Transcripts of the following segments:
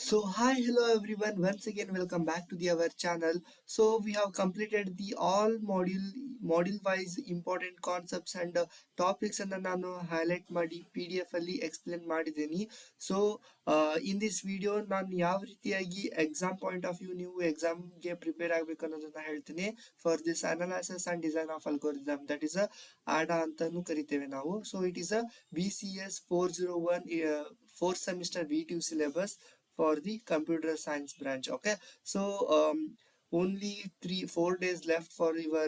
So hi, hello everyone. Once again, welcome back to our channel. So we have completed the all module wise important concepts and topics ಅನ್ನು ನಾನು highlight ಮಾಡಿ PDF ಅಲ್ಲಿ explain ಮಾಡಿದ್ದೀನಿ. So in this video ನಾನು ಯಾವ ರೀತಿಯಾಗಿ exam point of view ನೀವು examಗೆ prepare ಆಗಬೇಕು ಅನ್ನೋದನ್ನ ಹೇಳ್ತೀನಿ. For this analysis and design of algorithm, that is a ADA ಅಂತಾನು ಕರಿತೇವೆ ನಾವು. So it is a BCS 401 4th semester V2 syllabus for the computer science branch. Okay, so only 3-4 days left for your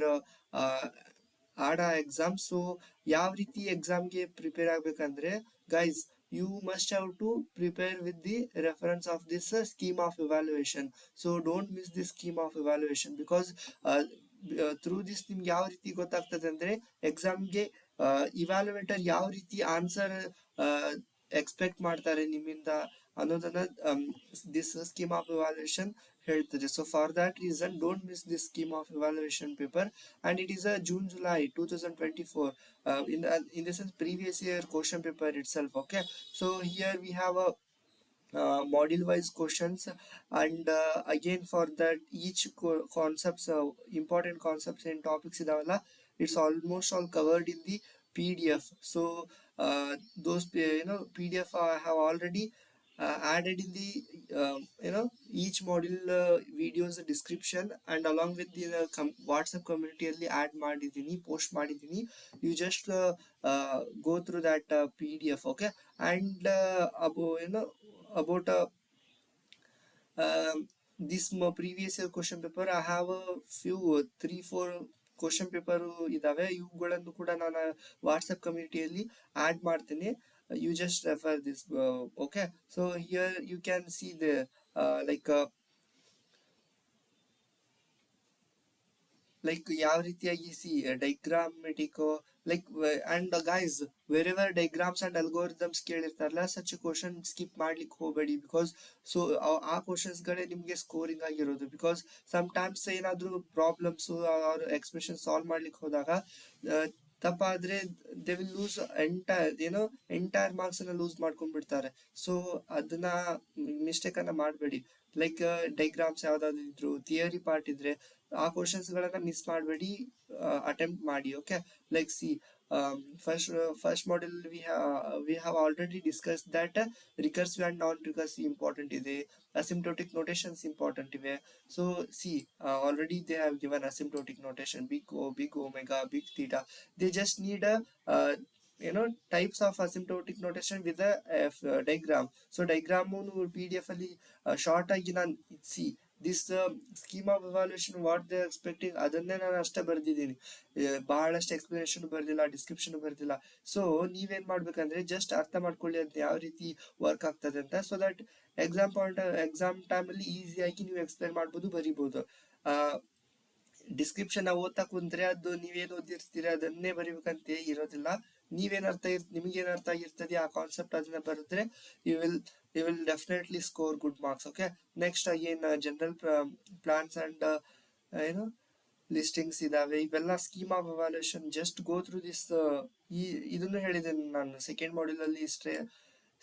ADA exam. So ಯಾವ ರೀತಿ ಎಕ್ಸಾಮ್ಗೆ prepare ಆಗ್ಬೇಕಂದ್ರೆ guys, you must have to prepare with the reference of this scheme of evaluation. So don't miss this scheme of evaluation because through this ನಿಮ್ಗೆ ಯಾವ ರೀತಿ ಗೊತ್ತಾಗ್ತದೆ ಅಂದ್ರೆ ಎಕ್ಸಾಮ್ಗೆ ಇವ್ಯಾಲ್ಯುವೇಟರ್ ಯಾವ ರೀತಿ ಆನ್ಸರ್ ಎಕ್ಸ್ಪೆಕ್ಟ್ ಮಾಡ್ತಾರೆ ನಿಮ್ಮಿಂದ ಅನ್ನೋದನ್ನ ದಿಸ್ ಸ್ಕೀಮ್ ಆಫ್ ಇವಾಲ್ಯೂಯೇಷನ್ ಹೇಳ್ತದೆ. So for that reason don't miss this scheme of evaluation paper and it is a June-July 2024 in the sense previous year question paper itself. Okay, so here we have a module wise questions, and again for that each concepts important concepts and topics idavalla, it's almost all covered in the PDF. So those PDF I have already added in the each module videos description, and along with the WhatsApp community ಅಲ್ಲಿ add ಮಾಡಿದ್ದೀನಿ, post ಮಾಡಿದ್ದೀನಿ. You just go through that PDF. Okay, and about this previous year question paper, I have a few 3-4 question paper ಇದಾವೆ. ಇವುಗಳನ್ನು ಕೂಡ ನಾನು WhatsApp ಕಮ್ಯುನಿಟಿಯಲ್ಲಿ add ಮಾಡ್ತೀನಿ. You just refer this. Okay, so here you can see the like ಯಾವ ರೀತಿಯಾಗಿ see diagrammatic and guys, wherever diagrams and algorithms ಕೇಳಿರ್ತಾರಲ್ಲ, ಸಚ್ ಕ್ವಶನ್ ಸ್ಕಿಪ್ ಮಾಡ್ಲಿಕ್ಕೆ ಹೋಗಬೇಡಿ. ಬಿಕಾಸ್ ಸೊ ಆ ಕ್ವಶನ್ಸ್ ಗಳೇ ನಿಮ್ಗೆ ಸ್ಕೋರಿಂಗ್ ಆಗಿರೋದು. ಬಿಕಾಸ್ ಸಮ್ ಟೈಮ್ಸ್ ಏನಾದ್ರೂ ಪ್ರಾಬ್ಲಮ್ಸ್ ಅವ್ರ ಎಕ್ಸ್ಪ್ರೆಷನ್ ಸಾಲ್ವ್ ಮಾಡ್ಲಿಕ್ಕೆ ಹೋದಾಗ ತಪ್ಪಾದ್ರೆ they will lose entire marks ಅನ್ನ ಲೂಸ್ ಮಾಡ್ಕೊಂಡ್ಬಿಡ್ತಾರೆ. ಸೊ ಅದನ್ನ ಮಿಸ್ಟೇಕ್ ಅನ್ನ ಮಾಡಬೇಡಿ. ಲೈಕ್ ಡೈಗ್ರಾಮ್ಸ್ ಯಾವ್ದಾದ್ರು ಇದ್ರು, ಥಿಯರಿ ಪಾರ್ಟ್ ಇದ್ರೆ ಆ ಕ್ವಶನ್ಸ್ ಗಳನ್ನ ಮಿಸ್ ಮಾಡಬೇಡಿ, ಅಟೆಂಪ್ಟ್ ಮಾಡಿ. Okay, like C first model we have already discussed that recursive and non recursive important ಇದೆ, asymptotic notations important ಇವೆ. So see, already they have given asymptotic notation, big O, big omega, big theta. They just need a types of asymptotic notation with a diagram. So diagram PDF ಅಲ್ಲಿ short ಆಗಿ ನಾನು see this scheme of evaluation what they expecting ಅದನ್ನೇ ನಾನು ಅಷ್ಟೇ ಬರ್ದಿದ್ದೀನಿ, ಬಹಳಷ್ಟು explanation ಬರ್ದಿಲ್ಲ, description ಬರ್ದಿಲ್ಲ. So ನೀವೇನ್ ಮಾಡ್ಬೇಕಂದ್ರೆ just ಅರ್ಥ ಮಾಡ್ಕೊಳ್ಳಿ ಅಂತ ಯಾವ ರೀತಿ ವರ್ಕ್ ಆಗ್ತದೆ ಅಂತ, ಸೊ ದಟ್ ಎಕ್ಸಾಮ್ ಟೈಮ್ ಅಲ್ಲಿ ಈಸಿಯಾಗಿ ನೀವು ಎಕ್ಸ್ಪ್ಲೇನ್ ಮಾಡ್ಬೋದು, ಬರಿಬಹುದು. ಡಿಸ್ಕ್ರಿಪ್ಷನ್ ಓದ್ತಾ ಕುಂತ್ರೆ ಅದು ನೀವೇನ್ ಓದಿರ್ತೀರ ಅದನ್ನೇ ಬರಿಬೇಕಂತ ಇರೋದಿಲ್ಲ. ನಿಮ್ಗೇನ್ ಅರ್ಥ ಆಗಿರ್ತದೆ ಆ ಕಾನ್ಸೆಪ್ಟ್ ಅದನ್ನ ಬರೆದ್ರೆ you will definitely score good marks. Okay, next again general plans and listings ಇದಾವೆ. ಇವೆಲ್ಲ scheme of evaluation. Just go through this. ಇದನ್ನು ಹೇಳಿದ್ದೇನೆ ನಾನು ಸೆಕೆಂಡ್ ಮಾಡ್ಯೂಲ್ ಅಲ್ಲಿ,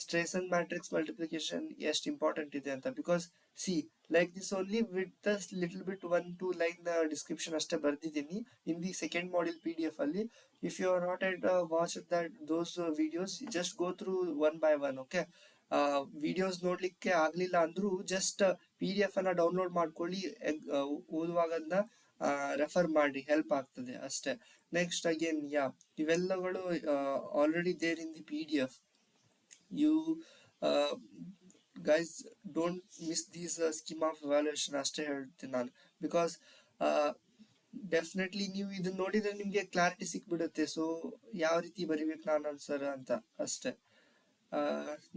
ಸ್ಟ್ರೇಸನ್ ಮ್ಯಾಟ್ರಿಕ್ಸ್ ಮಲ್ಟಿಪ್ಲಿಕೇಶನ್ ಎಷ್ಟು ಇಂಪಾರ್ಟೆಂಟ್ ಇದೆ ಅಂತ. Because see like this only with the little bit 1-2 line description ಅಷ್ಟೇ ಬರ್ದಿದ್ದೀನಿ in the second module PDF ಅಲ್ಲಿ. If you are not at watch that those videos, just go through one by one. Okay, videos ನೋಡ್ಲಿಕ್ಕೆ ಆಗ್ಲಿಲ್ಲ ಅಂದ್ರೂ just PDF ಅನ್ನ download ಮಾಡ್ಕೊಳ್ಳಿ, ಓದುವಾಗ ಅದನ್ನ ರೆಫರ್ ಮಾಡಿ, ಹೆಲ್ಪ್ ಆಗ್ತದೆ ಅಷ್ಟೇ. ನೆಕ್ಸ್ಟ್ ಅಗೇನ್ ಇವೆಲ್ಲಗಳು already there in the PDF. You guys don't miss these scheme of evaluation ಅಷ್ಟೇ ಹೇಳ್ತೀನಿ ನಾನು. ಬಿಕಾಸ್ ಡೆಫಿನೆಟ್ಲಿ ನೀವು ಇದನ್ನ ನೋಡಿದ್ರೆ ನಿಮ್ಗೆ ಕ್ಲಾರಿಟಿ ಸಿಕ್ಬಿಡುತ್ತೆ. ಸೊ ಯಾವ ರೀತಿ ಬರಿಬೇಕು ನಾನು ಆನ್ಸರ್ ಅಂತ ಅಷ್ಟೇ.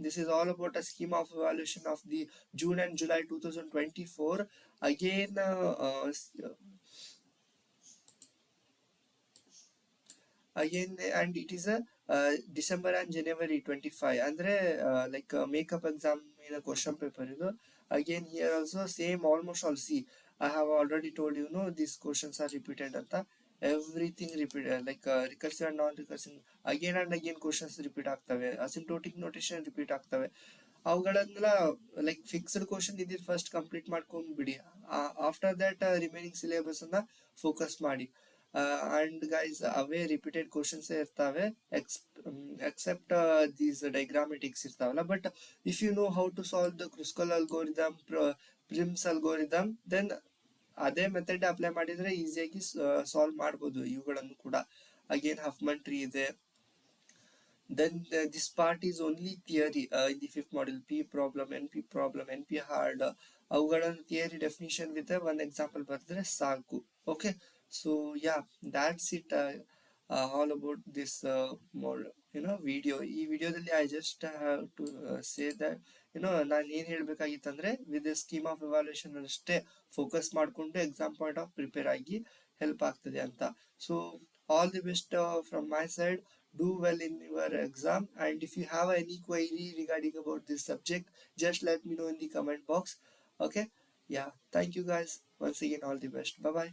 This is all about a scheme of evaluation of the June and July 2024. Again and it is a December and January 25 ಅಂದ್ರೆ like makeup exam in a question paper. Again here also same almost all. See, I have already told these questions are repeated ಅಂತ. Everything repeated, like recursive and non recursive, again and again questions repeat ಆಗ್ತವೆ, asymptotic notation repeat ಆಗ್ತವೆ. ಅವುಗಳನ್ನೆಲ್ಲ like fixed question ಇದ್ದಿದ್ದು first complete ಮಾಡ್ಕೊಂಡ್ ಬಿಡಿ. After that remaining syllabus ಅನ್ನ focus ಮಾಡಿ. And guys ಅವೇ ರಿಪೀಟೆಡ್ ಕ್ವಶನ್ಸ್ ಇರ್ತಾವೆ, ಎಕ್ಸೆಪ್ಟ್ ದೀಸ್ ಡೈಗ್ರಾಮೆಟಿಕ್ಸ್ ಇರ್ತಾವಲ್ಲ. But if you know how to solve the Kruskal algorithm, Prim's algorithm, then ಅದೇ ಮೆಥಡ್ ಅಪ್ಲೈ ಮಾಡಿದ್ರೆ ಈಸಿಯಾಗಿ ಸಾಲ್ವ್ ಮಾಡ್ಬೋದು ಇವುಗಳನ್ನು ಕೂಡ. ಅಗೇನ್ ಹಫ್ಮನ್ ಟ್ರೀ ಇದೆ. Then this part is only theory. In the fifth model, P problem, NP hard. ಅವುಗಳನ್ನ theory definition with one example ಬರೆದ್ರೆ ಸಾಕು. Okay, so yeah, that's it all about this video. ಈ ವಿಡಿಯೋದಲ್ಲಿ I just have to say that ನಾನು ಏನ್ ಹೇಳ್ಬೇಕಾಗಿತ್ತಂದ್ರೆ, with scheme of evaluation ಅಷ್ಟೇ focus ಮಾಡಿಕೊಂಡು ಎಕ್ಸಾಮ್ ಪಾಯಿಂಟ್ ಆಫ್ ಪ್ರಿಪೇರ್ ಆಗಿ ಹೆಲ್ಪ್ ಆಗ್ತದೆ ಅಂತ. So all the best from my side. Do well in your exam, and if you have any query regarding about this subject, just let me know in the comment box. Okay, yeah, thank you guys once again. All the best. Bye bye.